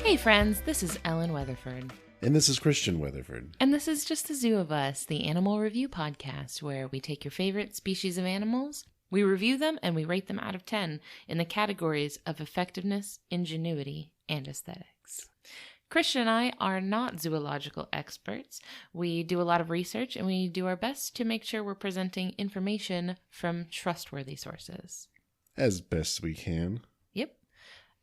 Hey friends, this is Ellen Weatherford. And this is Christian Weatherford. And this is Just the Zoo of Us, the animal review podcast where we take your favorite species of animals, we review them, and we rate them out of 10 in the categories of effectiveness, ingenuity, and aesthetics. Christian and I are not zoological experts. We do a lot of research and we do our best to make sure we're presenting information from trustworthy sources. As best we can. Yep.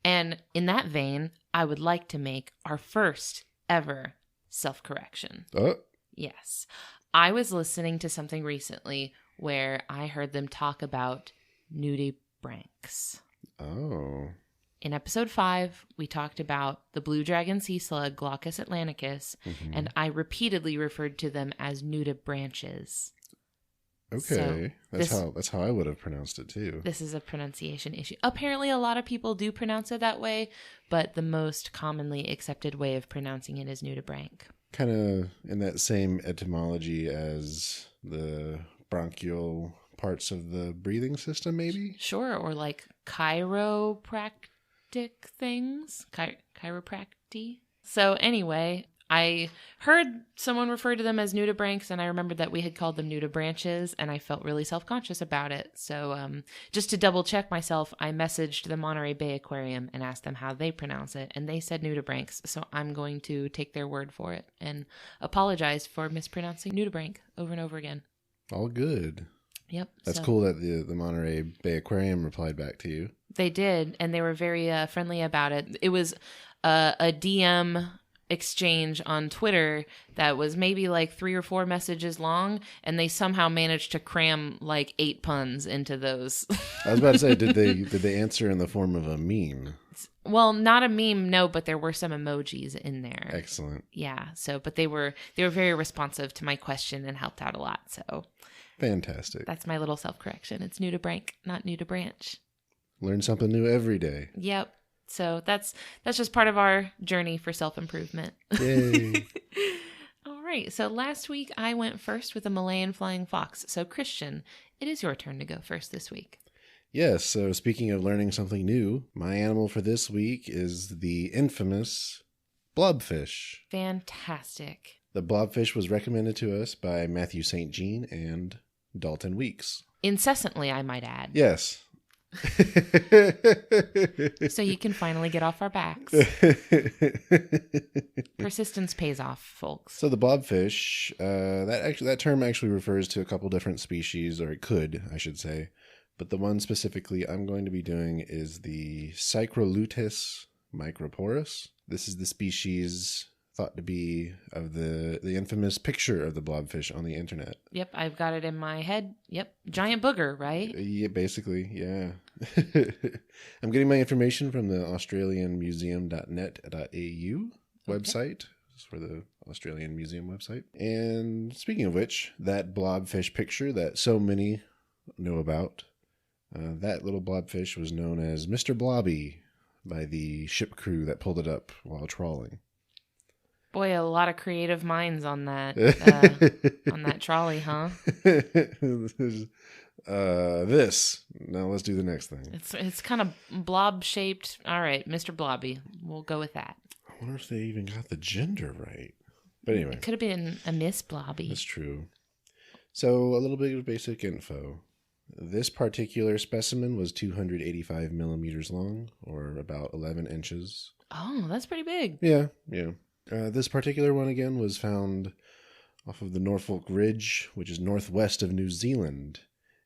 And in that vein, I would like to make our first ever self-correction. Oh. Yes. I was listening to something recently where I heard them talk about nudibranchs. Oh. In episode 5, we talked about the blue dragon sea slug, Glaucus atlanticus, and I repeatedly referred to them as nudibranches. Okay. So that's how I would have pronounced it too. This is a pronunciation issue. Apparently a lot of people do pronounce it that way, but the most commonly accepted way of pronouncing it is nudibranch. Kind of in that same etymology as the bronchial parts of the breathing system, maybe? Sure, or like chiropractic things. Chiropractic. So anyway, I heard someone refer to them as nudibranchs, and I remembered that we had called them nudibranches, and I felt really self-conscious about it. So just to double check myself, I messaged the Monterey Bay Aquarium and asked them how they pronounce it, and they said nudibranchs. So I'm going to take their word for it and apologize for mispronouncing nudibranch over and over again. All good. Yep. That's cool that the Monterey Bay Aquarium replied back to you. They did, and they were very friendly about it. It was a DM exchange on Twitter that was maybe like 3 or 4 messages long, and they somehow managed to cram like 8 puns into those. I was about to say, did they answer in the form of a meme? Well, not a meme, no, but there were some emojis in there. Excellent. Yeah, but they were very responsive to my question and helped out a lot. So fantastic. That's my little self-correction. It's nudibranch, not nudibranch. Learn something new every day. Yep. So that's just part of our journey for self-improvement. Yay. All right. So last week I went first with a Malayan flying fox. So Christian, it is your turn to go first this week. Yes. So speaking of learning something new, my animal for this week is the infamous blobfish. Fantastic. The blobfish was recommended to us by Matthew St. Jean and Dalton Weeks. Incessantly, I might add. Yes. So you can finally get off our backs. Persistence pays off, folks. So the blobfish, that term actually refers to a couple different species, or it could, I should say. But the one specifically I'm going to be doing is the Cycrolutus microporus. This is the species thought to be of the infamous picture of the blobfish on the internet. Yep, I've got it in my head. Yep, giant booger, right? Yeah, basically, yeah. I'm getting my information from the australianmuseum.net.au website. This is for the Australian Museum website. And speaking of which, that blobfish picture that so many know about, that little blobfish was known as Mr. Blobby by the ship crew that pulled it up while trawling. Boy, a lot of creative minds on that trolley, huh? Now let's do the next thing. It's kind of blob shaped. All right, Mr. Blobby. We'll go with that. I wonder if they even got the gender right. But anyway, it could have been a Miss Blobby. That's true. So a little bit of basic info. This particular specimen was 285 millimeters long, or about 11 inches. Oh, that's pretty big. Yeah. This particular one, again, was found off of the Norfolk Ridge, which is northwest of New Zealand,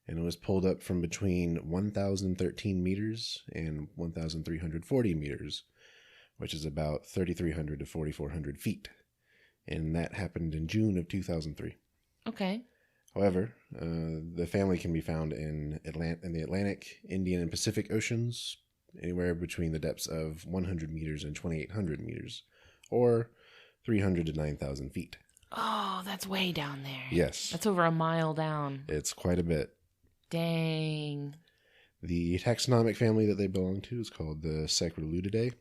and it was pulled up from between 1,013 meters and 1,340 meters, which is about 3,300 to 4,400 feet. And that happened in June of 2003. Okay. However, the family can be found in the Atlantic, Indian, and Pacific Oceans, anywhere between the depths of 100 meters and 2,800 meters. Or 300 to 9,000 feet. Oh, that's way down there. Yes. That's over a mile down. It's quite a bit. Dang. The taxonomic family that they belong to is called the Cycroludidae.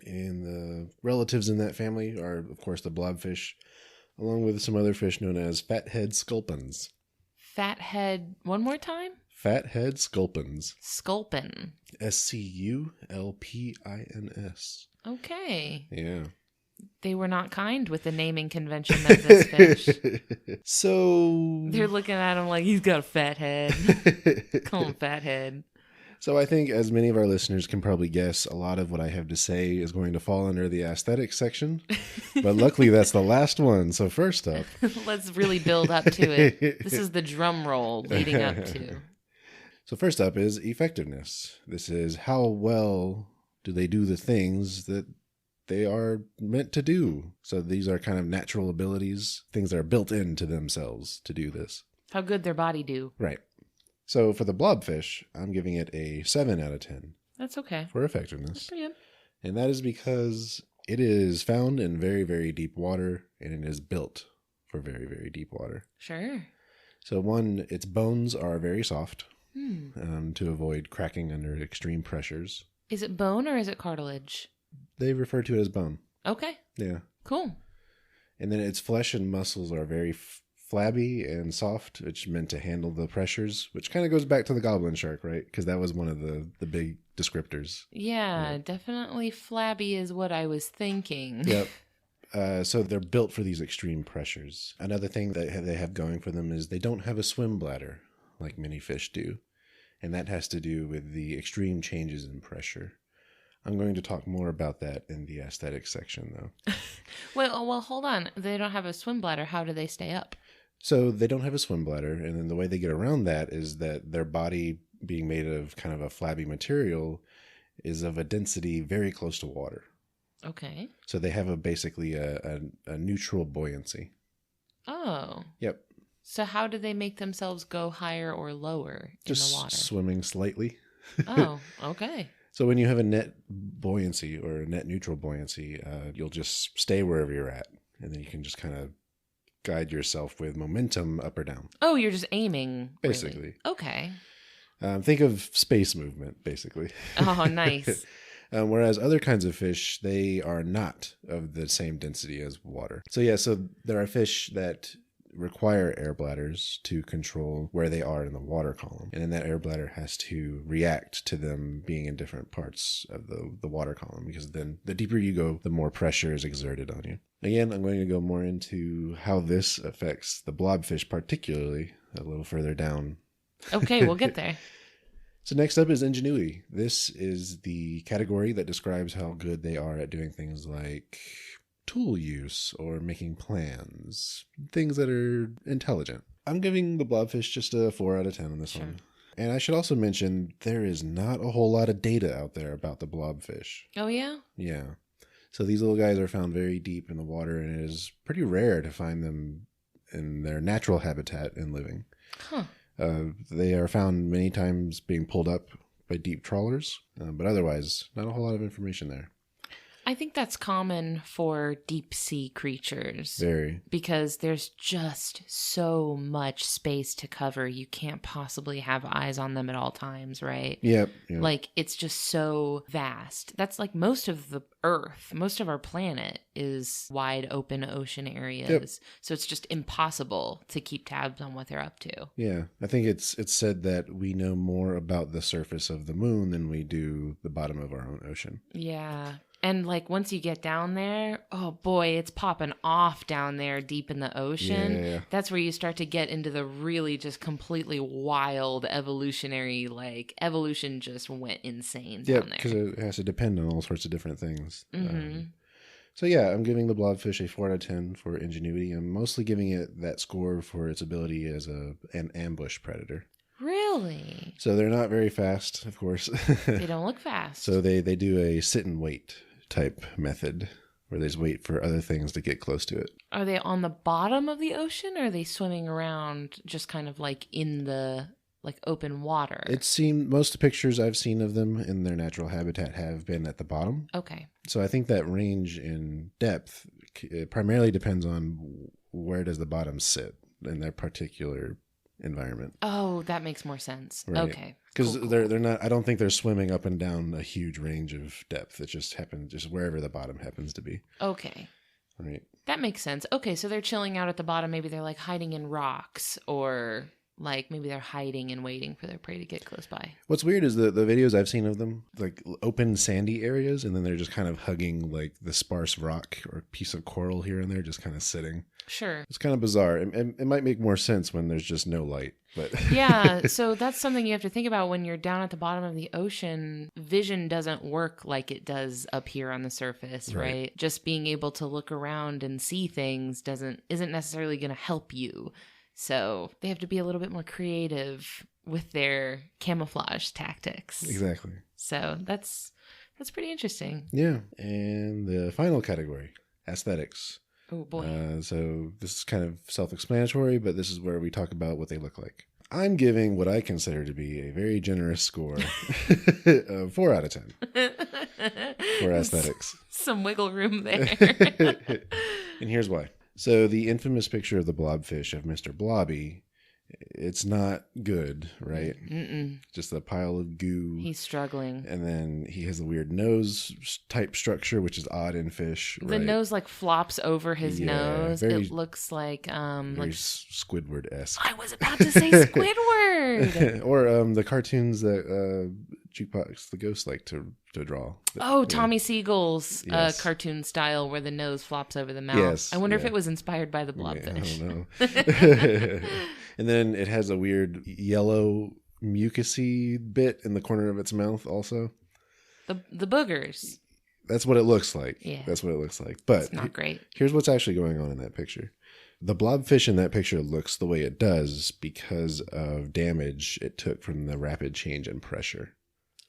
And the relatives in that family are, of course, the blobfish, along with some other fish known as fathead sculpins. Fathead, one more time? Fathead sculpins. Sculpin. Sculpins. Okay. Yeah. They were not kind with the naming convention of this fish. So They're looking at him like he's got a fat head. Call him Fathead. So I think, as many of our listeners can probably guess, a lot of what I have to say is going to fall under the aesthetic section. But luckily, that's the last one. So first up, let's really build up to it. This is the drum roll leading up to. So first up is effectiveness. This is how well do they do the things that they are meant to do. So these are kind of natural abilities, things that are built into themselves to do this. How good their body do. Right. So for the blobfish, I'm giving it a 7 out of 10. That's okay. For effectiveness. That's pretty good. And that is because it is found in very, very deep water, and it is built for very, very deep water. Sure. So one, its bones are very soft to avoid cracking under extreme pressures. Is it bone or is it cartilage? They refer to it as bone. Okay. Yeah. Cool. And then its flesh and muscles are very flabby and soft, which is meant to handle the pressures, which kind of goes back to the goblin shark, right? Because that was one of the big descriptors. Yeah, definitely flabby is what I was thinking. Yep. So they're built for these extreme pressures. Another thing that they have going for them is they don't have a swim bladder like many fish do. And that has to do with the extreme changes in pressure. I'm going to talk more about that in the aesthetics section, though. Well, hold on. They don't have a swim bladder. How do they stay up? So they don't have a swim bladder, and then the way they get around that is that their body, being made of kind of a flabby material, is of a density very close to water. Okay. So they have basically a neutral buoyancy. Oh. Yep. So how do they make themselves go higher or lower in the water? Just swimming slightly. Oh, okay. So when you have a net buoyancy or a net neutral buoyancy, you'll just stay wherever you're at, and then you can just kind of guide yourself with momentum up or down. Oh, you're just aiming. Basically. Really? Okay. Think of space movement, basically. Oh, nice. Whereas other kinds of fish, they are not of the same density as water. So yeah, so there are fish that require air bladders to control where they are in the water column. And then that air bladder has to react to them being in different parts of the water column, because then the deeper you go, the more pressure is exerted on you. Again, I'm going to go more into how this affects the blobfish, particularly a little further down. Okay, we'll get there. So next up is ingenuity. This is the category that describes how good they are at doing things like tool use or making plans, things that are intelligent. I'm giving the blobfish just a 4 out of 10 on this one. And I should also mention there is not a whole lot of data out there about the blobfish. Oh, yeah? Yeah. So these little guys are found very deep in the water, and it is pretty rare to find them in their natural habitat and living. Huh. They are found many times being pulled up by deep trawlers, but otherwise, not a whole lot of information there. I think that's common for deep sea creatures. Very. Because there's just so much space to cover. You can't possibly have eyes on them at all times, right? Yep. Like, it's just so vast. That's like most of the Earth, most of our planet is wide open ocean areas. Yep. So it's just impossible to keep tabs on what they're up to. Yeah. I think it's said that we know more about the surface of the moon than we do the bottom of our own ocean. Yeah. And like once you get down there, oh boy, it's popping off down there deep in the ocean. Yeah. That's where you start to get into the really just completely wild evolutionary, like evolution just went insane down there. Because it has to depend on all sorts of different things. Mm-hmm. So yeah, I'm giving the blobfish a 4 out of 10 for ingenuity. I'm mostly giving it that score for its ability as an ambush predator. Really? So they're not very fast, of course. They don't look fast. So they do a sit and wait type method where they just wait for other things to get close to it. Are they on the bottom of the ocean, or are they swimming around just kind of like in the like open water? It seemed most of the pictures I've seen of them in their natural habitat have been at the bottom. Okay. So I think that range in depth it primarily depends on where does the bottom sit in their particular environment. Oh, that makes more sense. Right. Okay. Because cool. they're not. I don't think they're swimming up and down a huge range of depth. It just happens just wherever the bottom happens to be. Okay. Right. That makes sense. Okay, so they're chilling out at the bottom. Maybe they're like hiding in rocks or like maybe they're hiding and waiting for their prey to get close by. What's weird is the videos I've seen of them, like open sandy areas, and then they're just kind of hugging like the sparse rock or piece of coral here and there, just kind of sitting. Sure. It's kind of bizarre. It might make more sense when there's just no light. But yeah, so that's something you have to think about when you're down at the bottom of the ocean. Vision doesn't work like it does up here on the surface, right? Just being able to look around and see things isn't necessarily going to help you. So they have to be a little bit more creative with their camouflage tactics. Exactly. So that's pretty interesting. Yeah. And the final category, aesthetics. Oh, boy. So this is kind of self-explanatory, but this is where we talk about what they look like. I'm giving what I consider to be a very generous score of 4 out of 10 for aesthetics. Some wiggle room there. And here's why. So the infamous picture of the blobfish of Mr. Blobby, it's not good, right? Mm-mm. Just a pile of goo. He's struggling. And then he has a weird nose type structure, which is odd in fish. The nose like flops over his nose. It looks like very Squidward-esque. I was about to say Squidward. Or the cartoons that Jukebox the Ghost like to draw. Tommy Siegel's cartoon style where the nose flops over the mouth. Yes, I wonder if it was inspired by the blobfish. I don't know. And then it has a weird yellow mucusy bit in the corner of its mouth also. The boogers. That's what it looks like. Yeah. That's what it looks like. But it's not great. Here's what's actually going on in that picture. The blobfish in that picture looks the way it does because of damage it took from the rapid change in pressure.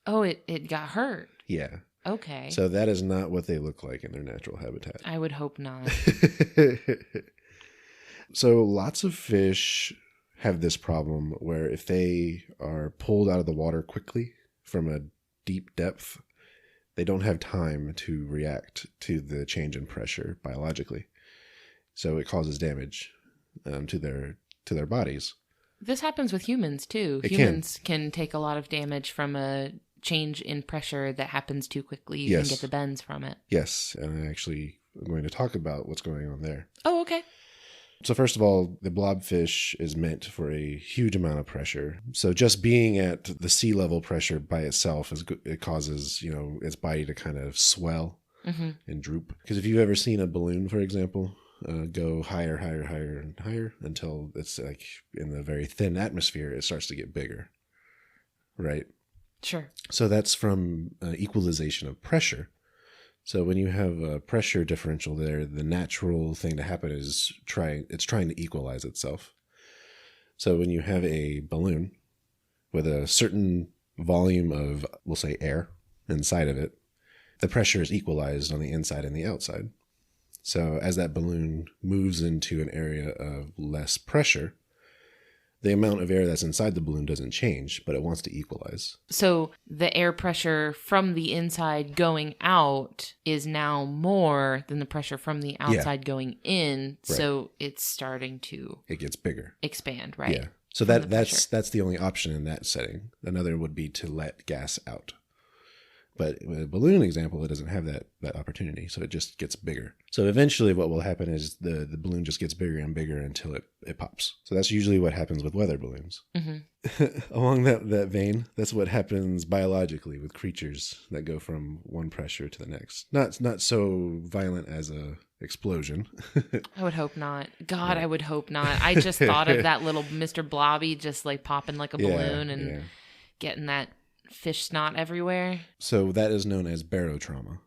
Oh, it got hurt. Yeah. Okay. So that is not what they look like in their natural habitat. I would hope not. So lots of fish have this problem where if they are pulled out of the water quickly from a deep depth, they don't have time to react to the change in pressure biologically. So it causes damage to their bodies. This happens with humans too. Humans can take a lot of damage from a change in pressure that happens too quickly. You can get the bends from it. Yes, and I actually am going to talk about what's going on there. Oh, okay. So first of all, the blobfish is meant for a huge amount of pressure. So just being at the sea level pressure by itself, it causes, its body to kind of swell and droop. Because if you've ever seen a balloon, for example, go higher, higher, higher, and higher until it's like in the very thin atmosphere, it starts to get bigger. Right? Sure. So that's from equalization of pressure. So when you have a pressure differential there, the natural thing to happen is trying to equalize itself. So when you have a balloon with a certain volume of, we'll say, air inside of it, the pressure is equalized on the inside and the outside. So as that balloon moves into an area of less pressure, the amount of air that's inside the balloon doesn't change, but it wants to equalize. So the air pressure from the inside going out is now more than the pressure from the outside going in. Right. So it's starting to... It gets bigger. Expand, right? Yeah. So that's the only option in that setting. Another would be to let gas out. But with a balloon example, it doesn't have that opportunity, so it just gets bigger. So eventually what will happen is the balloon just gets bigger and bigger until it pops. So that's usually what happens with weather balloons. Mm-hmm. Along that vein, that's what happens biologically with creatures that go from one pressure to the next. Not so violent as a explosion. I would hope not. God, I would hope not. I just thought of that little Mr. Blobby just like popping like a balloon and getting that fish snot everywhere. So that is known as barotrauma.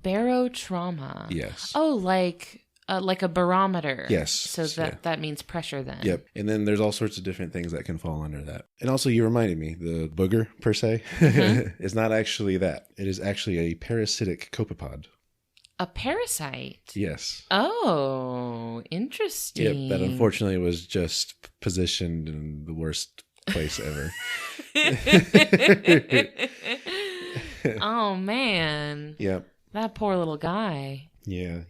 Barotrauma. Yes. Oh, like a barometer. Yes. So that means pressure then. Yep. And then there's all sorts of different things that can fall under that. And also you reminded me, the booger per se is not actually that. It is actually a parasitic copepod. A parasite? Yes. Oh, interesting. Yep. That unfortunately was just positioned in the worst place ever. Oh man. Yep. That poor little guy. Yeah.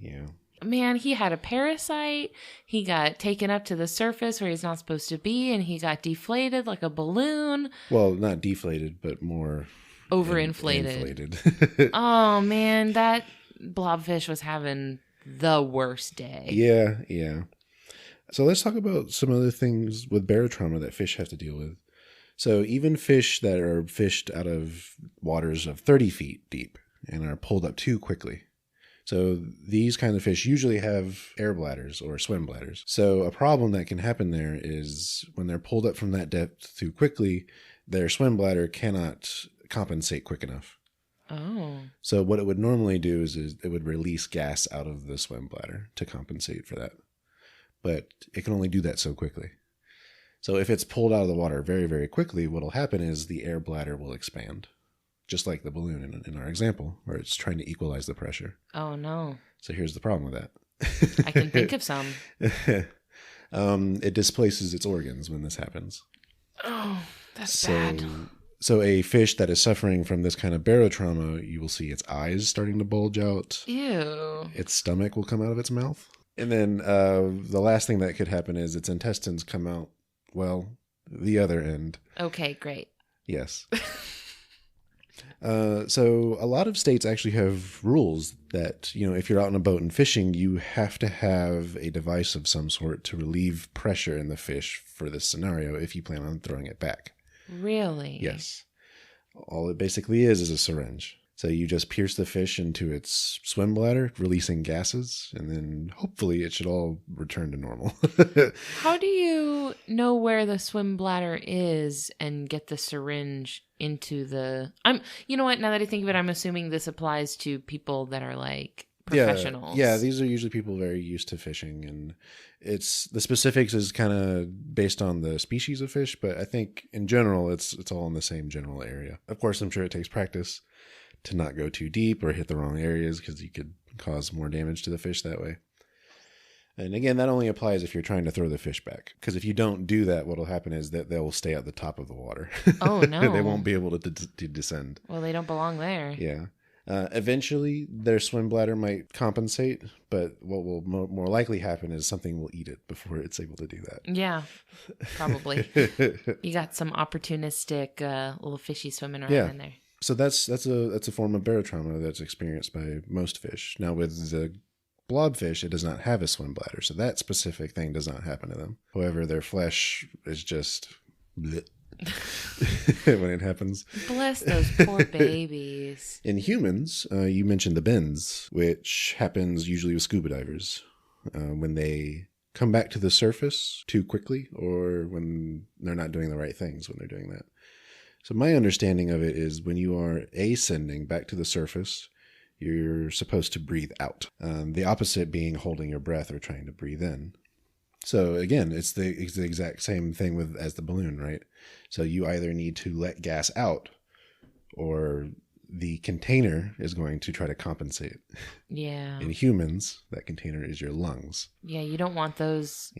Man, he had a parasite. He got taken up to the surface where he's not supposed to be, and he got deflated like a balloon. Well, not deflated, but more overinflated. Oh man, that blobfish was having the worst day. Yeah. So let's talk about some other things with barotrauma that fish have to deal with. So even fish that are fished out of waters of 30 feet deep and are pulled up too quickly. So these kind of fish usually have air bladders or swim bladders. So a problem that can happen there is when they're pulled up from that depth too quickly, their swim bladder cannot compensate quick enough. Oh. So what it would normally do is it would release gas out of the swim bladder to compensate for that. But it can only do that so quickly. So if it's pulled out of the water very, very quickly, what will happen is the air bladder will expand. Just like the balloon in our example, where it's trying to equalize the pressure. Oh, no. So here's the problem with that. I can think of some. It displaces its organs when this happens. Oh, that's bad. So a fish that is suffering from this kind of barotrauma, you will see its eyes starting to bulge out. Ew. Its stomach will come out of its mouth. And then the last thing that could happen is its intestines come out, well, the other end. Okay, great. Yes. So a lot of states actually have rules that, if you're out on a boat and fishing, you have to have a device of some sort to relieve pressure in the fish for this scenario if you plan on throwing it back. Really? Yes. All it basically is a syringe. So you just pierce the fish into its swim bladder, releasing gases, and then hopefully it should all return to normal. How do you know where the swim bladder is and get the syringe into the... You know what? Now that I think of it, I'm assuming this applies to people that are like professionals. Yeah, these are usually people very used to fishing, and the specifics is kind of based on the species of fish, but I think in general it's all in the same general area. Of course, I'm sure it takes practice to not go too deep or hit the wrong areas because you could cause more damage to the fish that way. And again, that only applies if you're trying to throw the fish back. Because if you don't do that, what will happen is that they will stay at the top of the water. Oh, no. They won't be able to descend. Well, they don't belong there. Yeah. Eventually, their swim bladder might compensate, but what will more likely happen is something will eat it before it's able to do that. Yeah, probably. You got some opportunistic little fishy swimming around in there. So that's a form of barotrauma that's experienced by most fish. Now with the blobfish, it does not have a swim bladder, so that specific thing does not happen to them. However, their flesh is just bleh when it happens. Bless those poor babies. In humans, you mentioned the bends, which happens usually with scuba divers when they come back to the surface too quickly or when they're not doing the right things when they're doing that. So my understanding of it is when you are ascending back to the surface, you're supposed to breathe out. The opposite being holding your breath or trying to breathe in. So again, it's the exact same thing as the balloon, right? So you either need to let gas out or the container is going to try to compensate. Yeah. In humans, that container is your lungs. Yeah, you don't want those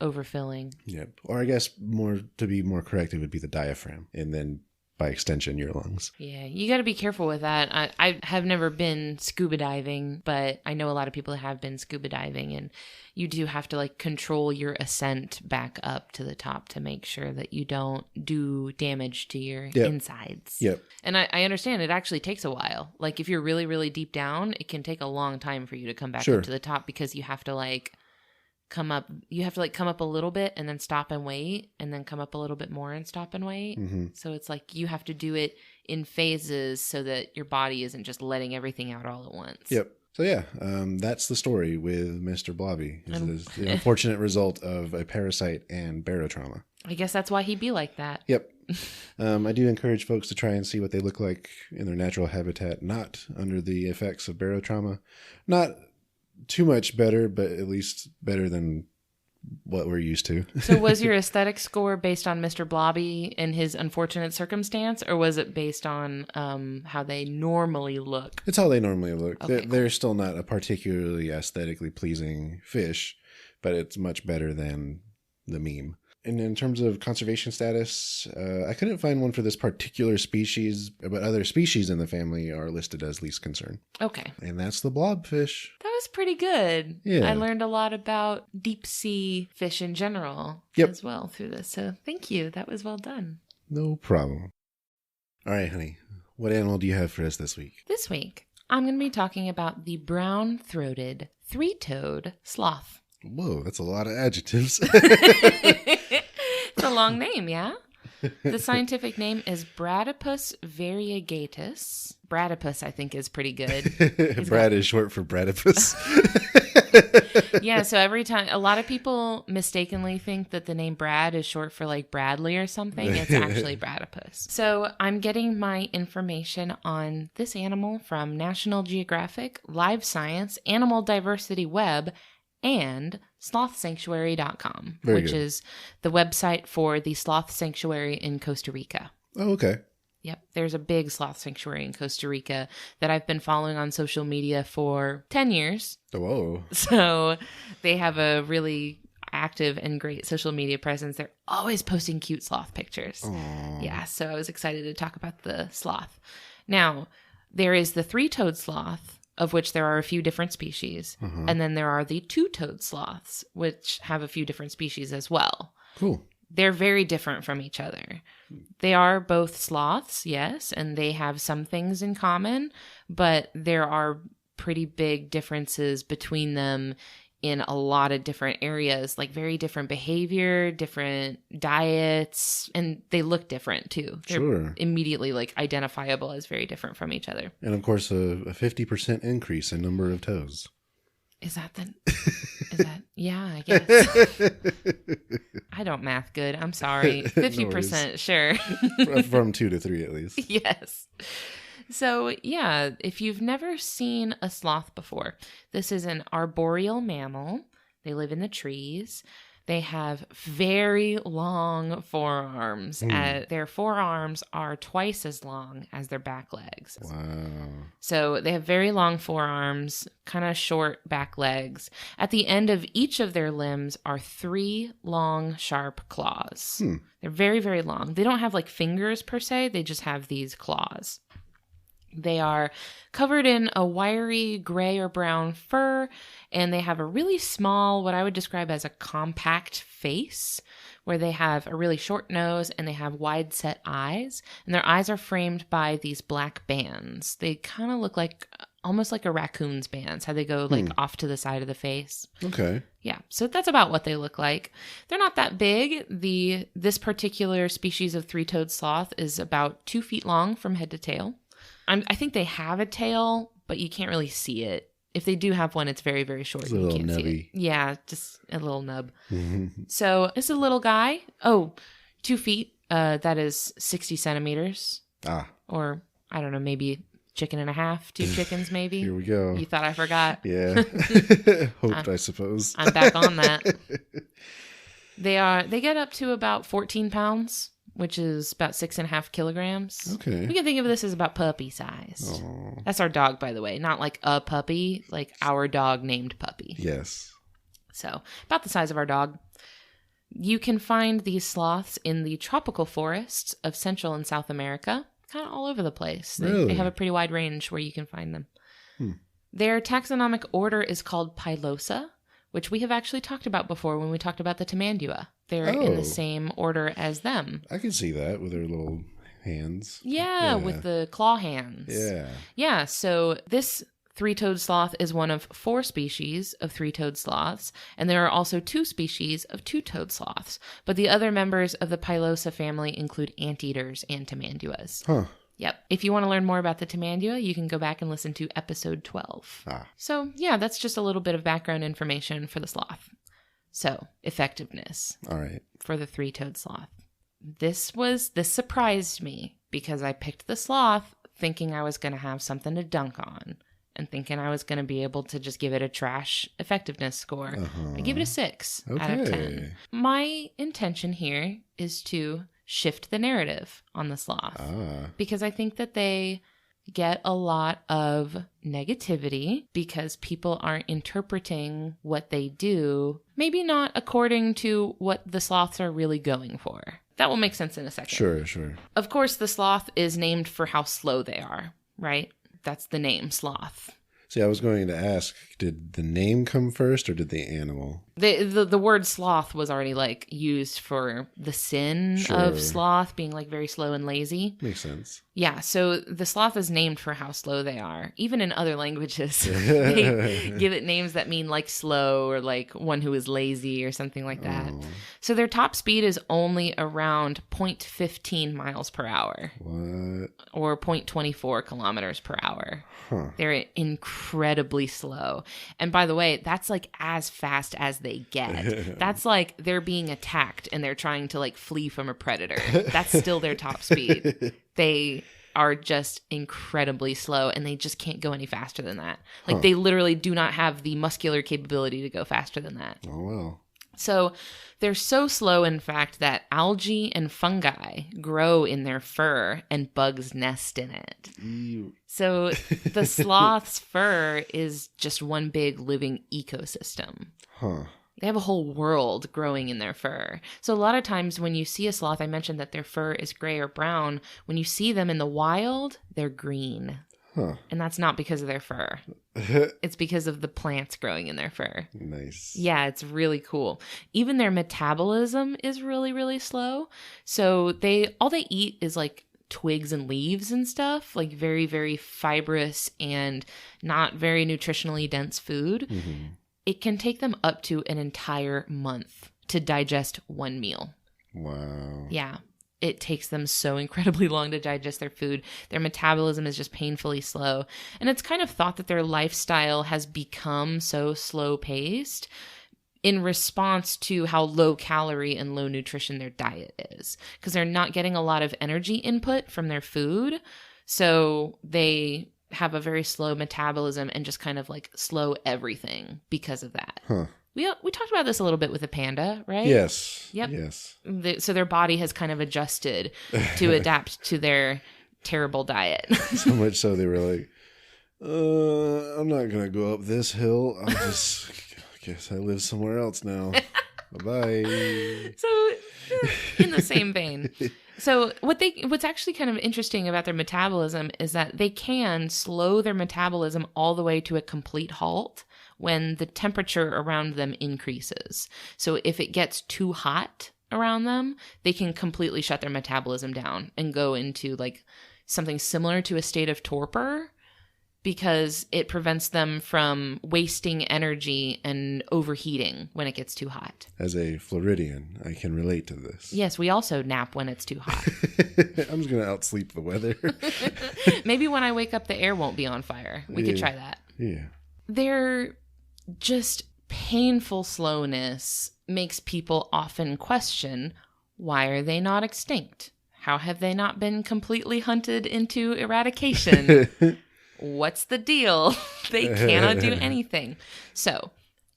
overfilling. Yep. Or I guess to be more correct, it would be the diaphragm. And then by extension, your lungs. Yeah, you got to be careful with that. I have never been scuba diving, but I know a lot of people have been scuba diving, and you do have to control your ascent back up to the top to make sure that you don't do damage to your insides. Yep. And I understand it actually takes a while. If you're really, really deep down, it can take a long time for you to come back up to the top because you have to come up a little bit and then stop and wait, and then come up a little bit more and stop and wait. Mm-hmm. So it's you have to do it in phases so that your body isn't just letting everything out all at once. Yep. So yeah, that's the story with Mr. Blobby. Is the unfortunate result of a parasite and barotrauma. I guess that's why he'd be like that. Yep. I do encourage folks to try and see what they look like in their natural habitat, not under the effects of barotrauma. Not too much better, but at least better than what we're used to. So was your aesthetic score based on Mr. Blobby and his unfortunate circumstance, or was it based on how they normally look? It's how they normally look. Okay, they're still not a particularly aesthetically pleasing fish, but it's much better than the meme. And in terms of conservation status, I couldn't find one for this particular species, but other species in the family are listed as least concern. Okay. And that's the blobfish. That was pretty good. Yeah. I learned a lot about deep sea fish in general as well through this. So thank you. That was well done. No problem. All right, honey. What animal do you have for us this week? This week, I'm going to be talking about the brown-throated, three-toed sloth. Whoa, that's a lot of adjectives. It's a long name, yeah? The scientific name is Bradypus variegatus. Bradypus, I think, is pretty good. Brad is short for Bradypus. Yeah, so every time, a lot of people mistakenly think that the name Brad is short for like Bradley or something. It's actually Bradypus. So I'm getting my information on this animal from National Geographic, Live Science, Animal Diversity Web, and slothsanctuary.com, which is the website for the sloth sanctuary in Costa Rica. Oh, okay. Yep. There's a big sloth sanctuary in Costa Rica that I've been following on social media for 10 years. Whoa. So they have a really active and great social media presence. They're always posting cute sloth pictures. Aww. Yeah. So I was excited to talk about the sloth. Now, there is the three-toed sloth, of which there are a few different species. Uh-huh. And then there are the two-toed sloths, which have a few different species as well. Cool. They're very different from each other. They are both sloths, yes, and they have some things in common, but there are pretty big differences between them in a lot of different areas, like very different behavior, different diets, and they look different too. They're immediately like identifiable as very different from each other. And of course, a 50% increase in number of toes. Is that yeah, I guess. I don't math good. I'm sorry. 50%, sure. From 2 to 3 at least. Yes. So, yeah, if you've never seen a sloth before, this is an arboreal mammal. They live in the trees. They have very long forearms. Their forearms are twice as long as their back legs. Wow. So they have very long forearms, kind of short back legs. At the end of each of their limbs are 3 long, sharp claws. They're very, very long. They don't have like fingers per se. They just have these claws. They are covered in a wiry gray or brown fur, and they have a really small, what I would describe as a compact face, where they have a really short nose and they have wide set eyes, and their eyes are framed by these black bands. They kind of look like almost like a raccoon's bands, how they go like off to the side of the face. Okay. Yeah, so that's about what they look like. They're not that big. This particular species of three-toed sloth is about 2 feet long from head to tail. I think they have a tail, but you can't really see it. If they do have one, it's very, very short. It's a little you can't nubby. see it. Yeah, just a little nub. So this is a little guy. Oh, 2 feet. That is 60 centimeters. Or, I don't know, maybe chicken and a half, 2 chickens maybe. Here we go. You thought I forgot? Yeah. Hoped, I suppose. I'm back on that. They get up to about 14 pounds. Which is about 6.5 kilograms. Okay. We can think of this as about puppy size. Aww. That's our dog, by the way. Not like a puppy, like our dog named Puppy. Yes. So, about the size of our dog. You can find these sloths in the tropical forests of Central and South America. Kind of all over the place. They have a pretty wide range where you can find them. Their taxonomic order is called Pilosa, which we have actually talked about before when we talked about the Tamandua. They're in the same order as them. I can see that with their little hands. Yeah, with the claw hands. Yeah. Yeah, so this three-toed sloth is one of 4 species of three-toed sloths, and there are also 2 species of two-toed sloths. But the other members of the Pilosa family include anteaters and tamanduas. Huh. Yep. If you want to learn more about the tamandua, you can go back and listen to episode 12. So, yeah, that's just a little bit of background information for the sloth. So, effectiveness. All right. For the three-toed sloth. This surprised me because I picked the sloth thinking I was going to have something to dunk on and thinking I was going to be able to just give it a trash effectiveness score. I give it a 6 out of 10. My intention here is to shift the narrative on the sloth because I think that they get a lot of negativity because people aren't interpreting what they do, maybe not according to what the sloths are really going for. That will make sense in a second. Sure. Of course, the sloth is named for how slow they are, right? That's the name, sloth. See, I was going to ask, did the name come first or did the animal? The word sloth was already like used for the sin Sure. of sloth being like very slow and lazy. Makes sense. Yeah, so the sloth is named for how slow they are. Even in other languages, they give it names that mean like slow or like one who is lazy or something like that. Oh. So their top speed is only around 0.15 miles per hour. What? Or 0.24 kilometers per hour. Huh. They're incredibly slow. And by the way, that's like as fast as they get. That's like they're being attacked and they're trying to like flee from a predator. That's still their top speed. They are just incredibly slow and they just can't go any faster than that. Like they literally do not have the muscular capability to go faster than that. Oh, well. So they're so slow, in fact, that algae and fungi grow in their fur and bugs nest in it. Ew. So the sloth's fur is just one big living ecosystem. Huh. They have a whole world growing in their fur. So a lot of times when you see a sloth, I mentioned that their fur is gray or brown. When you see them in the wild, they're green. Huh. And that's not because of their fur. It's because of the plants growing in their fur. Nice. Yeah, it's really cool. Even their metabolism is really, really slow. So all they eat is like twigs and leaves and stuff, like very, very fibrous and not very nutritionally dense food. Mm-hmm. It can take them up to an entire month to digest one meal. Wow. Yeah. It takes them so incredibly long to digest their food. Their metabolism is just painfully slow. And it's kind of thought that their lifestyle has become so slow-paced in response to how low calorie and low nutrition their diet is. Because they're not getting a lot of energy input from their food. So they have a very slow metabolism and just kind of like slow everything because of that. Huh. We talked about this a little bit with a panda, right? Yes. Yep. Yes. So their body has kind of adjusted to adapt to their terrible diet. So much so they were like, I'm not going to go up this hill. I guess I live somewhere else now. Bye-bye. So in the same vein. So what's actually kind of interesting about their metabolism is that they can slow their metabolism all the way to a complete halt when the temperature around them increases. So if it gets too hot around them, they can completely shut their metabolism down and go into like something similar to a state of torpor because it prevents them from wasting energy and overheating when it gets too hot. As a Floridian, I can relate to this. Yes, we also nap when it's too hot. I'm just going to outsleep the weather. Maybe when I wake up, the air won't be on fire. We could try that. Yeah. They're just painful slowness makes people often question, why are they not extinct? How have they not been completely hunted into eradication? What's the deal? They cannot do anything. So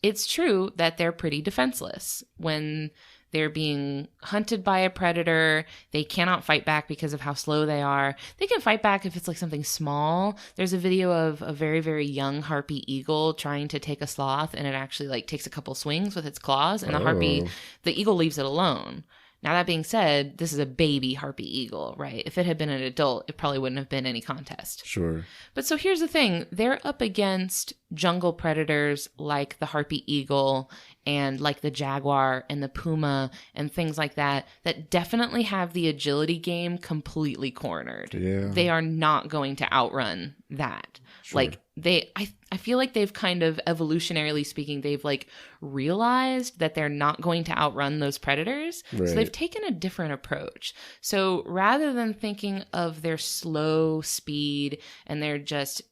it's true that they're pretty defenseless. When they're being hunted by a predator, they cannot fight back because of how slow they are. They can fight back if it's like something small. There's a video of a very, very young harpy eagle trying to take a sloth, and it actually like takes a couple swings with its claws, and the eagle leaves it alone. Now, that being said, this is a baby harpy eagle, right? If it had been an adult, it probably wouldn't have been any contest. Sure. But so here's the thing. They're up against jungle predators like the harpy eagle and like the jaguar and the puma and things like that definitely have the agility game completely cornered. Yeah. They are not going to outrun that. Sure. Like I feel like they've kind of, evolutionarily speaking, they've like realized that they're not going to outrun those predators. Right. So they've taken a different approach. So rather than thinking of their slow speed and their just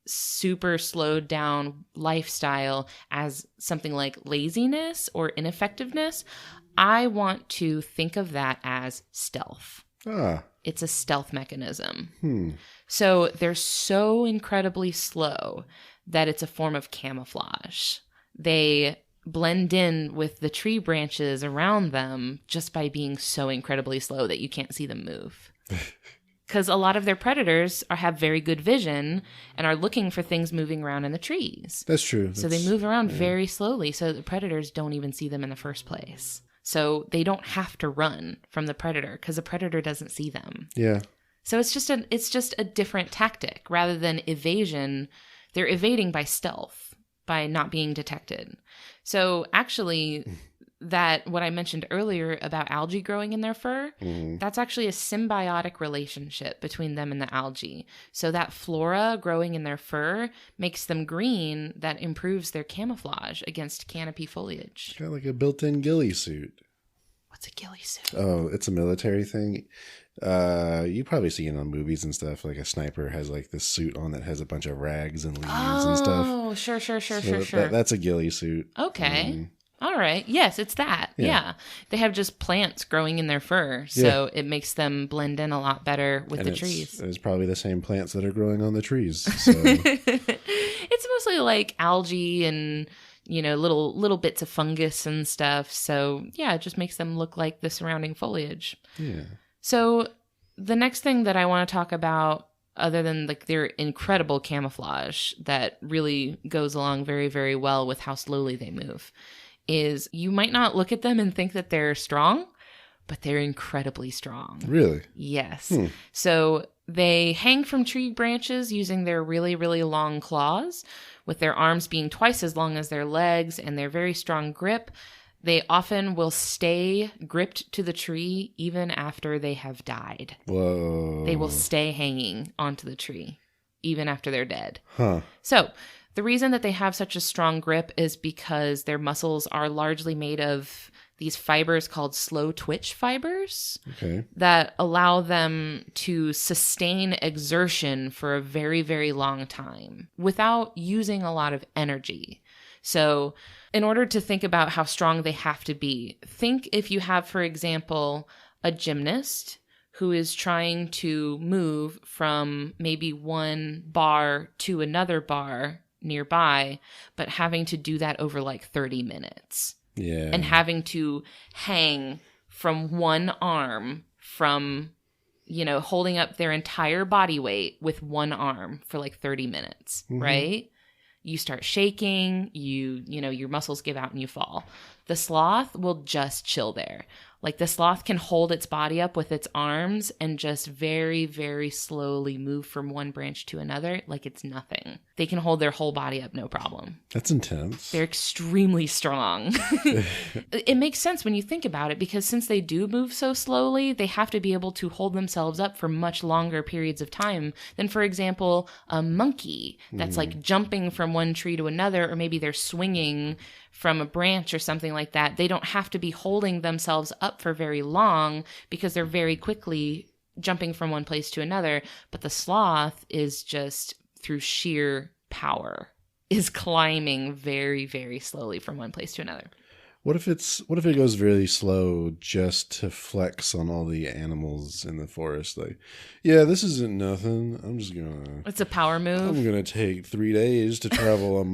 super slowed down lifestyle as something like laziness or ineffectiveness, I want to think of that as stealth. It's a stealth mechanism. So they're so incredibly slow that it's a form of camouflage. They blend in with the tree branches around them just by being so incredibly slow that you can't see them move. Because a lot of their predators have very good vision and are looking for things moving around in the trees. That's true. So they move around very slowly so the predators don't even see them in the first place. So they don't have to run from the predator because the predator doesn't see them. Yeah. So it's just a different tactic. Rather than evasion, they're evading by stealth, by not being detected. So actually, that what I mentioned earlier about algae growing in their fur, that's actually a symbiotic relationship between them and the algae. So that flora growing in their fur makes them green, that improves their camouflage against canopy foliage. Got like a built-in ghillie suit. What's a ghillie suit? Oh, it's a military thing. You probably see it on movies and stuff. Like a sniper has like this suit on that has a bunch of rags and leaves and stuff. Oh, sure. That's a ghillie suit. Okay. All right. Yes, it's that. Yeah. They have just plants growing in their fur, so it makes them blend in a lot better with the trees. It's probably the same plants that are growing on the trees. So. It's mostly like algae and, little bits of fungus and stuff. So, yeah, it just makes them look like the surrounding foliage. Yeah. So, the next thing that I want to talk about, other than like their incredible camouflage that really goes along very, very well with how slowly they move, is you might not look at them and think that they're strong, but they're incredibly strong. Really? Yes. So they hang from tree branches using their really, really long claws, with their arms being twice as long as their legs and their very strong grip. They often will stay gripped to the tree even after they have died. Whoa. They will stay hanging onto the tree even after they're dead. Huh. So the reason that they have such a strong grip is because their muscles are largely made of these fibers called slow twitch fibers that allow them to sustain exertion for a very, very long time without using a lot of energy. So in order to think about how strong they have to be, think if you have, for example, a gymnast who is trying to move from maybe one bar to another bar nearby, but having to do that over like 30 minutes. Yeah. And having to hang from one arm from, holding up their entire body weight with one arm for like 30 minutes, right? You start shaking, your muscles give out and you fall. The sloth will just chill there. Like the sloth can hold its body up with its arms and just very, very slowly move from one branch to another like it's nothing. They can hold their whole body up, no problem. That's intense. They're extremely strong. It makes sense when you think about it, because since they do move so slowly, they have to be able to hold themselves up for much longer periods of time than, for example, a monkey that's like jumping from one tree to another, or maybe they're swinging from a branch or something like that. They don't have to be holding themselves up for very long because they're very quickly jumping from one place to another. But the sloth is just, through sheer power, is climbing very, very slowly from one place to another. What if it goes really slow just to flex on all the animals in the forest? Like, yeah, this isn't nothing. It's a power move. I'm gonna take 3 days to travel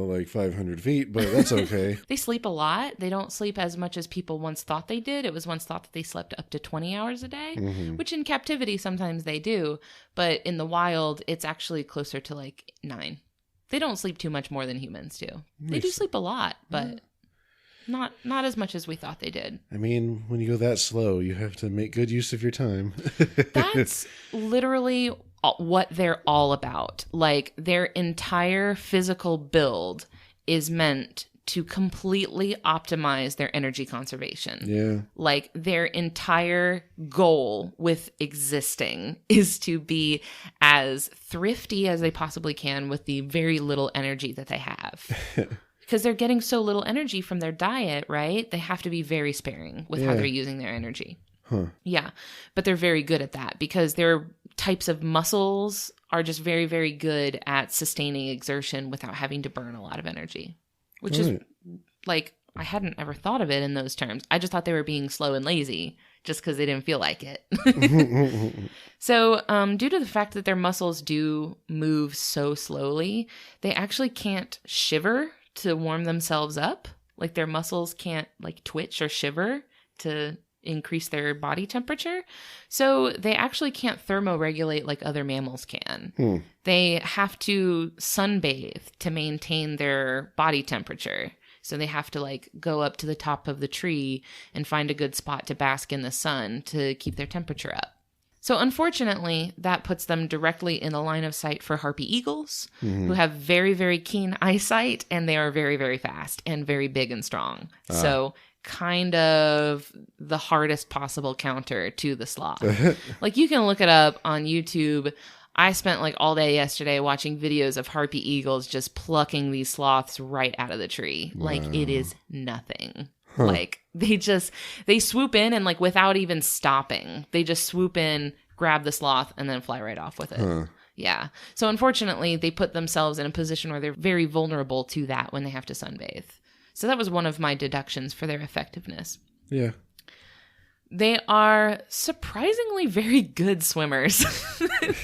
like 500 feet, but that's okay. They sleep a lot. They don't sleep as much as people once thought they did. It was once thought that they slept up to 20 hours a day, which in captivity sometimes they do, but in the wild it's actually closer to like 9. They don't sleep too much more than humans do. They do sleep a lot, but not as much as we thought they did. I mean, when you go that slow, you have to make good use of your time. That's literally what they're all about. Like, their entire physical build is meant to completely optimize their energy conservation. Yeah. Like, their entire goal with existing is to be as thrifty as they possibly can with the very little energy that they have. Because they're getting so little energy from their diet, right? They have to be very sparing with how they're using their energy. Huh. Yeah, but they're very good at that because their types of muscles are just very, very good at sustaining exertion without having to burn a lot of energy, which is like, I hadn't ever thought of it in those terms. I just thought they were being slow and lazy just because they didn't feel like it. So due to the fact that their muscles do move so slowly, they actually can't shiver to warm themselves up. Like, their muscles can't like twitch or shiver to increase their body temperature. So they actually can't thermoregulate like other mammals can. They have to sunbathe to maintain their body temperature. So they have to like go up to the top of the tree and find a good spot to bask in the sun to keep their temperature up. So unfortunately, that puts them directly in the line of sight for harpy eagles, who have very, very keen eyesight, and they are very, very fast and very big and strong. So kind of the hardest possible counter to the sloth. Like, you can look it up on YouTube. I spent like all day yesterday watching videos of harpy eagles just plucking these sloths right out of the tree. Like, it is nothing. Like, they swoop in and, like, without even stopping, they just swoop in, grab the sloth, and then fly right off with it. Yeah. So unfortunately, they put themselves in a position where they're very vulnerable to that when they have to sunbathe. So that was one of my deductions for their effectiveness. Yeah. They are surprisingly very good swimmers.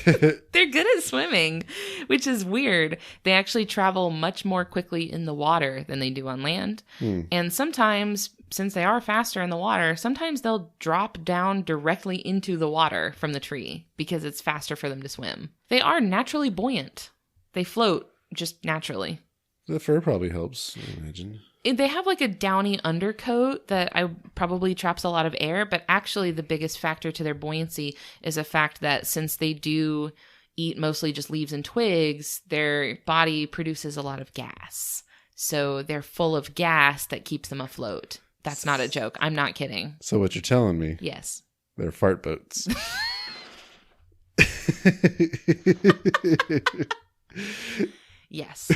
They're good at swimming, which is weird. They actually travel much more quickly in the water than they do on land. And sometimes, since they are faster in the water, sometimes they'll drop down directly into the water from the tree because it's faster for them to swim. They are naturally buoyant. They float just naturally. The fur probably helps, I imagine. They have like a downy undercoat that probably traps a lot of air, but actually the biggest factor to their buoyancy is the fact that since they do eat mostly just leaves and twigs, their body produces a lot of gas. So they're full of gas that keeps them afloat. That's not a joke. I'm not kidding. So what you're telling me? Yes. They're fart boats. Yes.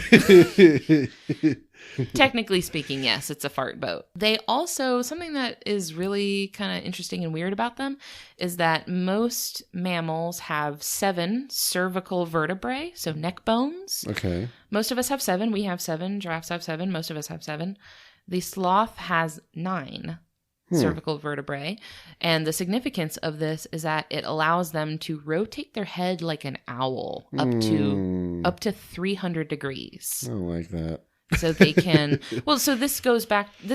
Technically speaking, yes, it's a fart boat. They also, something that is really kind of interesting and weird about them is that most mammals have 7 cervical vertebrae, so neck bones. Okay. Most of us have 7. We have 7. Giraffes have 7. Most of us have 7. The sloth has 9 cervical vertebrae. And the significance of this is that it allows them to rotate their head like an owl up to 300 degrees. I don't like that. So they can, well, so this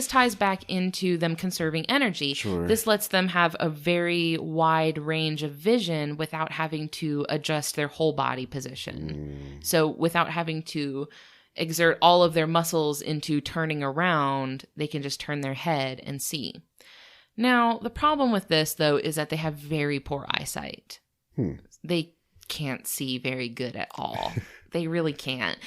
ties back into them conserving energy. Sure. This lets them have a very wide range of vision without having to adjust their whole body position. So without having to exert all of their muscles into turning around, they can just turn their head and see. Now, the problem with this, though, is that they have very poor eyesight. They can't see very good at all. They really can't.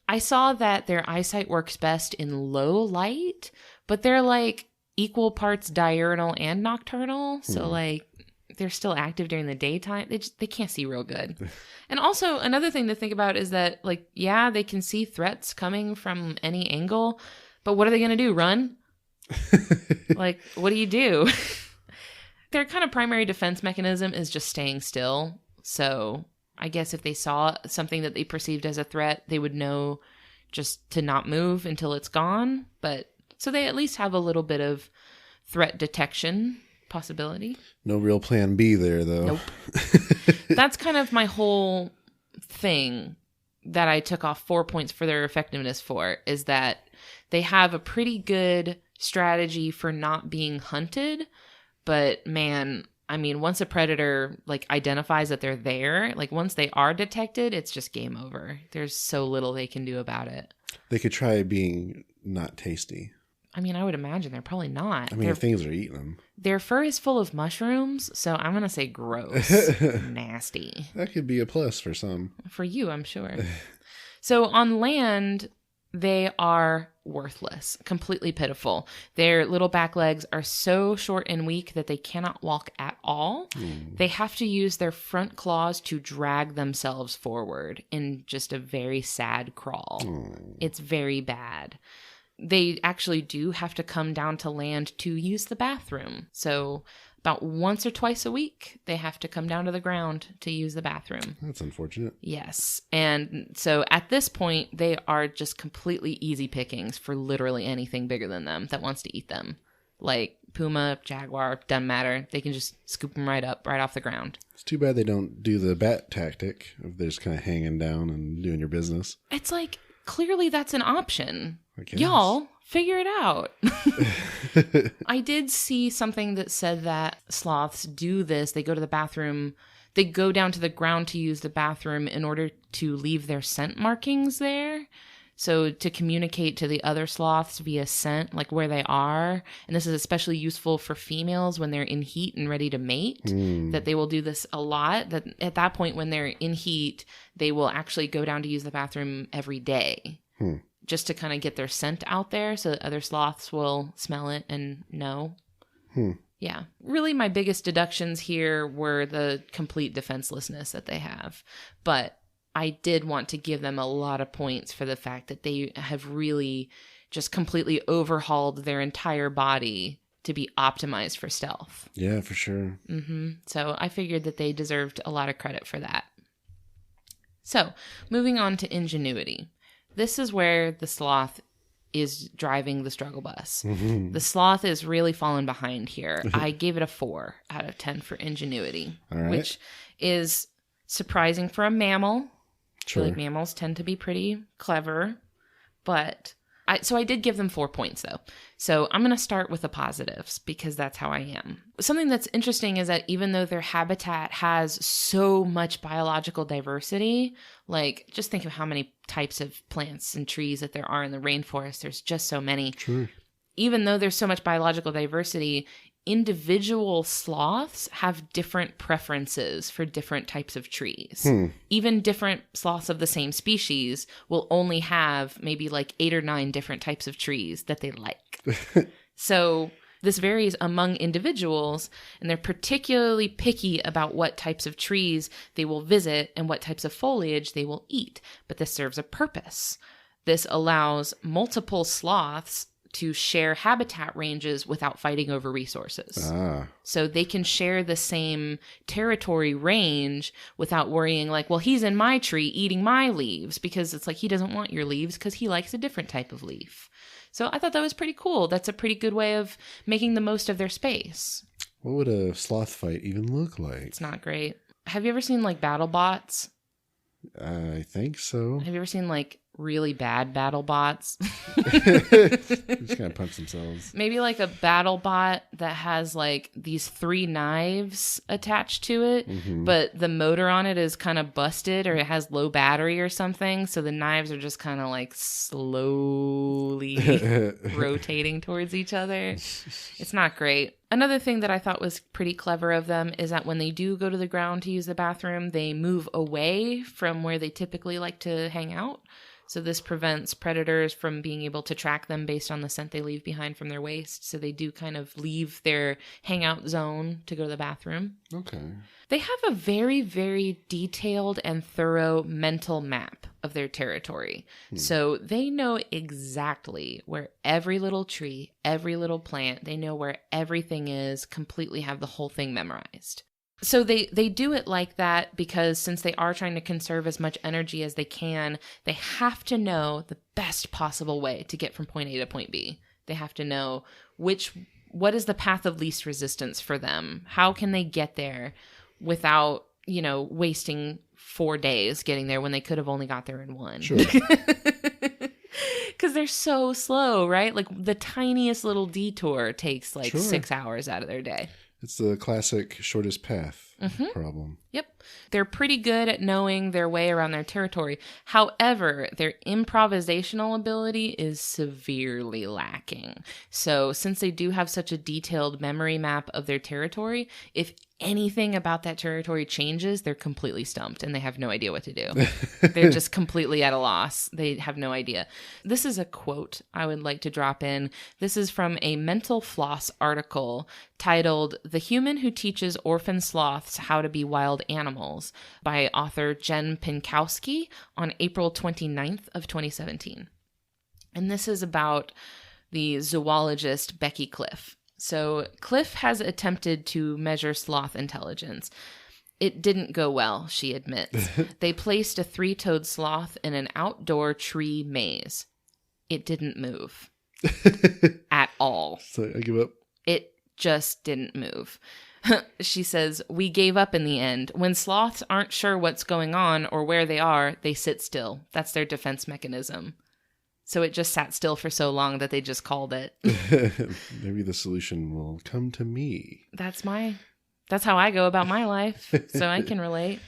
I saw that their eyesight works best in low light, but they're like equal parts diurnal and nocturnal. So like they're still active during the daytime. They can't see real good. And also another thing to think about is that, like, yeah, they can see threats coming from any angle, but what are they going to do? Run? Like, what do you do? Their kind of primary defense mechanism is just staying still. So I guess if they saw something that they perceived as a threat, they would know just to not move until it's gone. But so they at least have a little bit of threat detection possibility. No real plan B there, though. Nope. That's kind of my whole thing that I took off 4 points for their effectiveness for, is that they have a pretty good strategy for not being hunted. But man, I mean, once a predator like identifies that they're there, like once they are detected, it's just game over. There's so little they can do about it. They could try being not tasty. I mean, I would imagine they're probably not. I mean, if things are eating them. Their fur is full of mushrooms, so I'm going to say gross. Nasty. That could be a plus for some. For you, I'm sure. So on land, they are worthless, completely pitiful. Their little back legs are so short and weak that they cannot walk at all. They have to use their front claws to drag themselves forward in just a very sad crawl. It's very bad. They actually do have to come down to land to use the bathroom. So about once or twice a week, they have to come down to the ground to use the bathroom. That's unfortunate. Yes. And so at this point, they are just completely easy pickings for literally anything bigger than them that wants to eat them. Like puma, jaguar, doesn't matter. They can just scoop them right up, right off the ground. It's too bad they don't do the bat tactic of they're just kind of hanging down and doing your business. It's like, clearly that's an option. I Y'all, figure it out. I did see something that said that sloths do this. They go to the bathroom. They go down to the ground to use the bathroom in order to leave their scent markings there. So to communicate to the other sloths via scent, like where they are, and this is especially useful for females when they're in heat and ready to mate, that they will do this a lot. That at that point when they're in heat, they will actually go down to use the bathroom every day just to kind of get their scent out there so that other sloths will smell it and know. Yeah. Really, my biggest deductions here were the complete defenselessness that they have. But I did want to give them a lot of points for the fact that they have really just completely overhauled their entire body to be optimized for stealth. Yeah, for sure. So I figured that they deserved a lot of credit for that. So moving on to ingenuity. This is where the sloth is driving the struggle bus. The sloth is really falling behind here. I gave it a 4 out of 10 for ingenuity, which is surprising for a mammal. Sure. I feel like mammals tend to be pretty clever, but I did give them 4 points though. So I'm going to start with the positives because that's how I am. Something that's interesting is that even though their habitat has so much biological diversity, like just think of how many types of plants and trees that there are in the rainforest. There's just so many. Sure. Even though there's so much biological diversity, individual sloths have different preferences for different types of trees. Even different sloths of the same species will only have maybe like 8 or 9 different types of trees that they like. So this varies among individuals, and they're particularly picky about what types of trees they will visit and what types of foliage they will eat. But this serves a purpose. This allows multiple sloths to share habitat ranges without fighting over resources. So they can share the same territory range without worrying like, well, he's in my tree eating my leaves, because it's like he doesn't want your leaves because he likes a different type of leaf. So I thought that was pretty cool. That's a pretty good way of making the most of their space. What would a sloth fight even look like? It's not great. Have you ever seen like battle bots? I think so. Have you ever seen like really bad battle bots? Just kind of punch themselves. Maybe like a battle bot that has like these 3 knives attached to it, but the motor on it is kind of busted, or it has low battery or something. So the knives are just kind of like slowly rotating towards each other. It's not great. Another thing that I thought was pretty clever of them is that when they do go to the ground to use the bathroom, they move away from where they typically like to hang out. So this prevents predators from being able to track them based on the scent they leave behind from their waste. So they do kind of leave their hangout zone to go to the bathroom. Okay. They have a very, very detailed and thorough mental map of their territory. So they know exactly where every little tree, every little plant, they know where everything is, completely have the whole thing memorized. So they do it like that because since they are trying to conserve as much energy as they can, they have to know the best possible way to get from point A to point B. They have to know what is the path of least resistance for them? How can they get there without, wasting 4 days getting there when they could have only got there in 1? Sure. Because they're so slow, right? Like the tiniest little detour takes like 6 hours out of their day. It's the classic shortest path problem. Yep. They're pretty good at knowing their way around their territory. However, their improvisational ability is severely lacking. So since they do have such a detailed memory map of their territory, if anything about that territory changes, they're completely stumped and they have no idea what to do. They're just completely at a loss. They have no idea. This is a quote I would like to drop in. This is from a Mental Floss article titled "The Human Who Teaches Orphan Sloths How to Be Wild Animals" by author Jen Pinkowski on April 29th of 2017. And this is about the zoologist Becky Cliff. So Cliff has attempted to measure sloth intelligence. It didn't go well, she admits. They placed a 3-toed sloth in an outdoor tree maze. It didn't move at all. So I give up. It just didn't move. She says, "We gave up in the end. When sloths aren't sure what's going on or where they are, they sit still. That's their defense mechanism." So it just sat still for so long that they just called it. Maybe the solution will come to me. That's how I go about my life, so I can relate.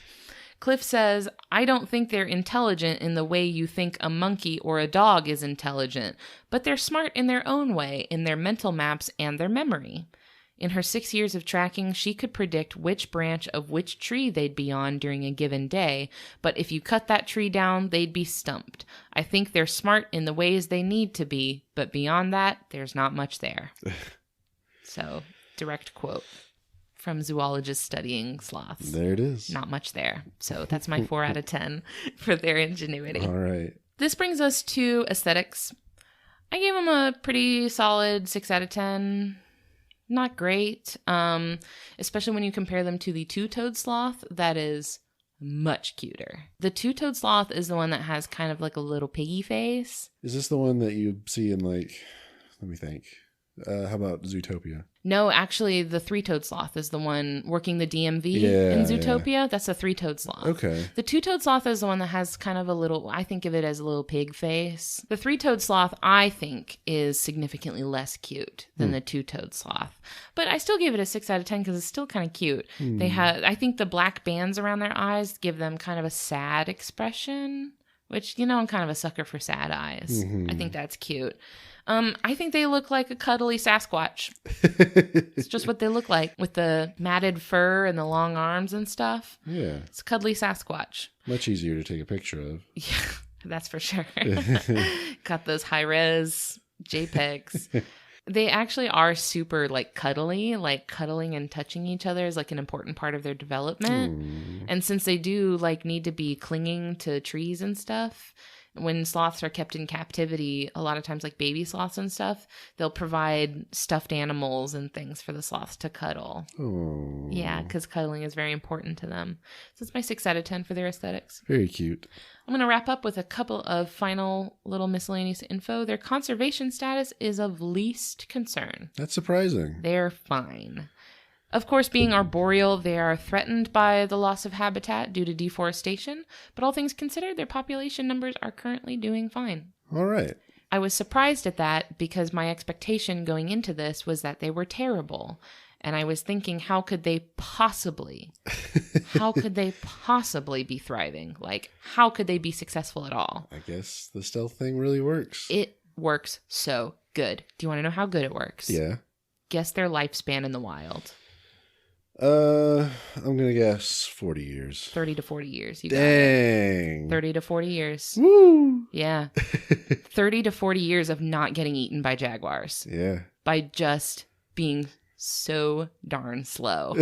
Cliff says, I don't think they're intelligent in the way you think a monkey or a dog is intelligent, but they're smart in their own way, in their mental maps and their memory. In her 6 years of tracking, she could predict which branch of which tree they'd be on during a given day, but if you cut that tree down, they'd be stumped. I think they're smart in the ways they need to be, but beyond that, there's not much there. So, direct quote from zoologists studying sloths. There it is. Not much there. So that's my 4 out of 10 for their ingenuity. All right. This brings us to aesthetics. I gave them a pretty solid 6 out of 10. Not great, especially when you compare them to the two-toed sloth. That is much cuter. The two-toed sloth is the one that has kind of like a little piggy face. Is this the one that you see in let me think. How about Zootopia? No, actually, the three-toed sloth is the one working the DMV in Zootopia. Yeah. That's a three-toed sloth. Okay. The two-toed sloth is the one that has kind of a little, I think of it as a little pig face. The three-toed sloth, I think, is significantly less cute than the two-toed sloth. But I still gave it a 6 out of 10 because it's still kind of cute. They have, I think the black bands around their eyes give them kind of a sad expression, which, I'm kind of a sucker for sad eyes. I think that's cute. I think they look like a cuddly Sasquatch. It's just what they look like with the matted fur and the long arms and stuff. Yeah. It's a cuddly Sasquatch. Much easier to take a picture of. Yeah, that's for sure. Got those high-res JPEGs. They actually are super cuddly, cuddling and touching each other is an important part of their development. And since they do need to be clinging to trees and stuff, when sloths are kept in captivity, a lot of times baby sloths and stuff, they'll provide stuffed animals and things for the sloths to cuddle. Oh. Yeah, because cuddling is very important to them. So it's my 6 out of 10 for their aesthetics. Very cute. I'm going to wrap up with a couple of final little miscellaneous info. Their conservation status is of least concern. That's surprising. They're fine. Of course, being arboreal, they are threatened by the loss of habitat due to deforestation, but all things considered, their population numbers are currently doing fine. All right. I was surprised at that because my expectation going into this was that they were terrible. And I was thinking, how could they possibly be thriving? How could they be successful at all? I guess the stealth thing really works. It works so good. Do you want to know how good it works? Yeah. Guess their lifespan in the wild. I'm going to guess 40 years. 30 to 40 years. You Dang. got it. 30 to 40 years. Woo! Yeah. 30 to 40 years of not getting eaten by jaguars. Yeah. By just being so darn slow.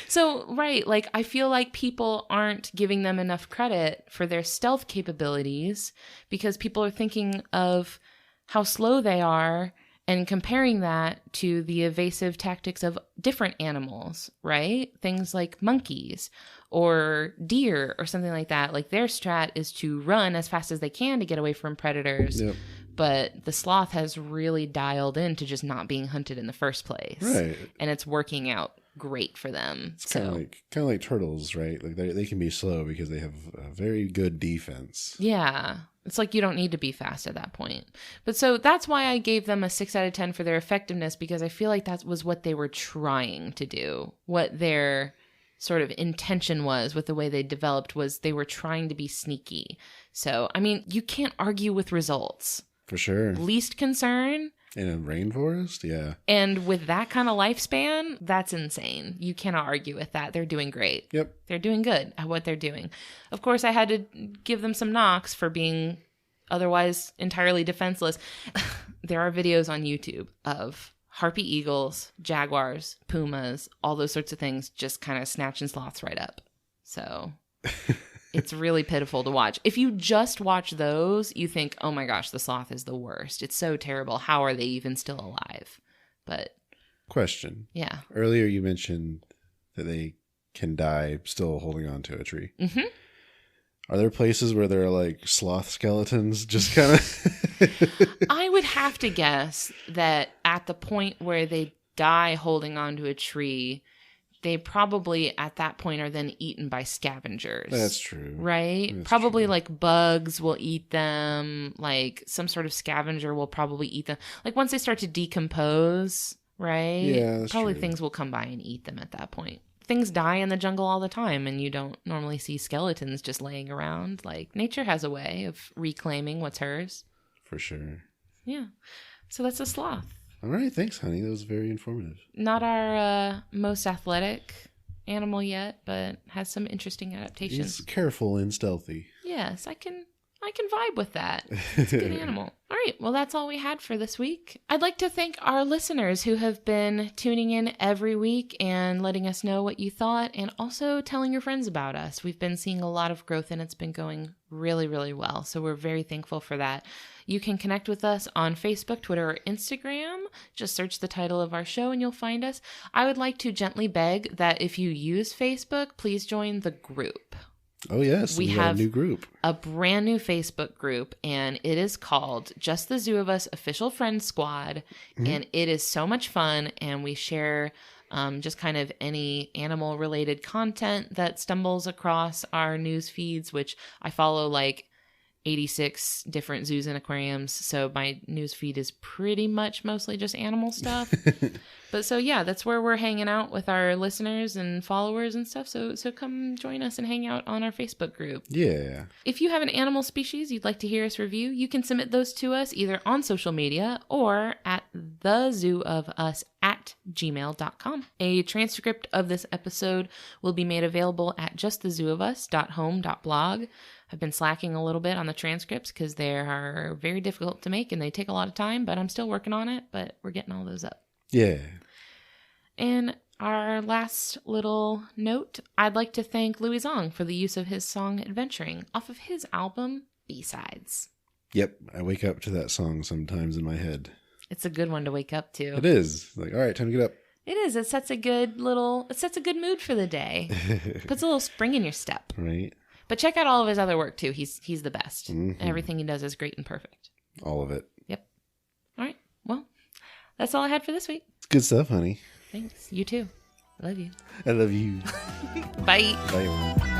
So, right, I feel like people aren't giving them enough credit for their stealth capabilities because people are thinking of how slow they are and comparing that to the evasive tactics of different animals, right? Things like monkeys or deer or something like that. Their strat is to run as fast as they can to get away from predators. Yep. But the sloth has really dialed into just not being hunted in the first place. Right. And it's working out great for them. It's kind of like turtles, right? They can be slow because they have a very good defense. Yeah. It's you don't need to be fast at that point. But so that's why I gave them a 6 out of 10 for their effectiveness, because I feel like that was what they were trying to do. What their sort of intention was with the way they developed was they were trying to be sneaky. So, you can't argue with results. For sure. Least concern. In a rainforest? Yeah. And with that kind of lifespan, that's insane. You cannot argue with that. They're doing great. Yep. They're doing good at what they're doing. Of course, I had to give them some knocks for being otherwise entirely defenseless. There are videos on YouTube of harpy eagles, jaguars, pumas, all those sorts of things just kind of snatching sloths right up. So it's really pitiful to watch. If you just watch those, you think, oh my gosh, the sloth is the worst. It's so terrible. How are they even still alive? But question. Yeah. Earlier you mentioned that they can die still holding on to a tree. Mm-hmm. Are there places where there are sloth skeletons just kind of... I would have to guess that at the point where they die holding onto a tree, they probably at that point are then eaten by scavengers. That's true. Right? That's probably true. Bugs will eat them. Some sort of scavenger will probably eat them. Once they start to decompose, right? Yeah, that's probably true. things will come by and eat them at that point. things die in the jungle all the time, and you don't normally see skeletons just laying around. Like, nature has a way of reclaiming what's hers. For sure. Yeah. So that's a sloth. All right. Thanks, honey. That was very informative. Not our most athletic animal yet, but has some interesting adaptations. He's careful and stealthy. Yes, I can vibe with that. It's a good animal. All right, well, that's all we had for this week. I'd like to thank our listeners who have been tuning in every week and letting us know what you thought, and also telling your friends about us. We've been seeing a lot of growth, and it's been going really, really well, so we're very thankful for that. You can connect with us on Facebook, Twitter, or Instagram. Just search the title of our show and you'll find us. I would like to gently beg that if you use Facebook, please join the group. Oh, yes. We have a new group. A brand new Facebook group, and it is called Just the Zoo of Us Official Friend Squad. Mm-hmm. And it is so much fun, and we share just kind of any animal-related content that stumbles across our news feeds, which I follow like 86 different zoos and aquariums, so my news feed is pretty much mostly just animal stuff. But so yeah, that's where we're hanging out with our listeners and followers and stuff. So come join us and hang out on our Facebook group. Yeah. If you have an animal species you'd like to hear us review, you can submit those to us either on social media or at thezooofus@gmail.com. A transcript of this episode will be made available at justthe.home.blog. I've been slacking a little bit on the transcripts because they are very difficult to make and they take a lot of time, but I'm still working on it, but we're getting all those up. Yeah. And our last little note, I'd like to thank Louis Zong for the use of his song Adventuring off of his album B-Sides. Yep, I wake up to that song sometimes in my head. It's a good one to wake up to. It is. Like, all right, time to get up. It is. It sets a good mood for the day. Puts a little spring in your step. Right. But check out all of his other work too. He's the best. Mm-hmm. Everything he does is great and perfect. All of it. Yep. All right. Well, that's all I had for this week. Good stuff, honey. Thanks. You too. I love you. I love you. Bye. Bye, everyone.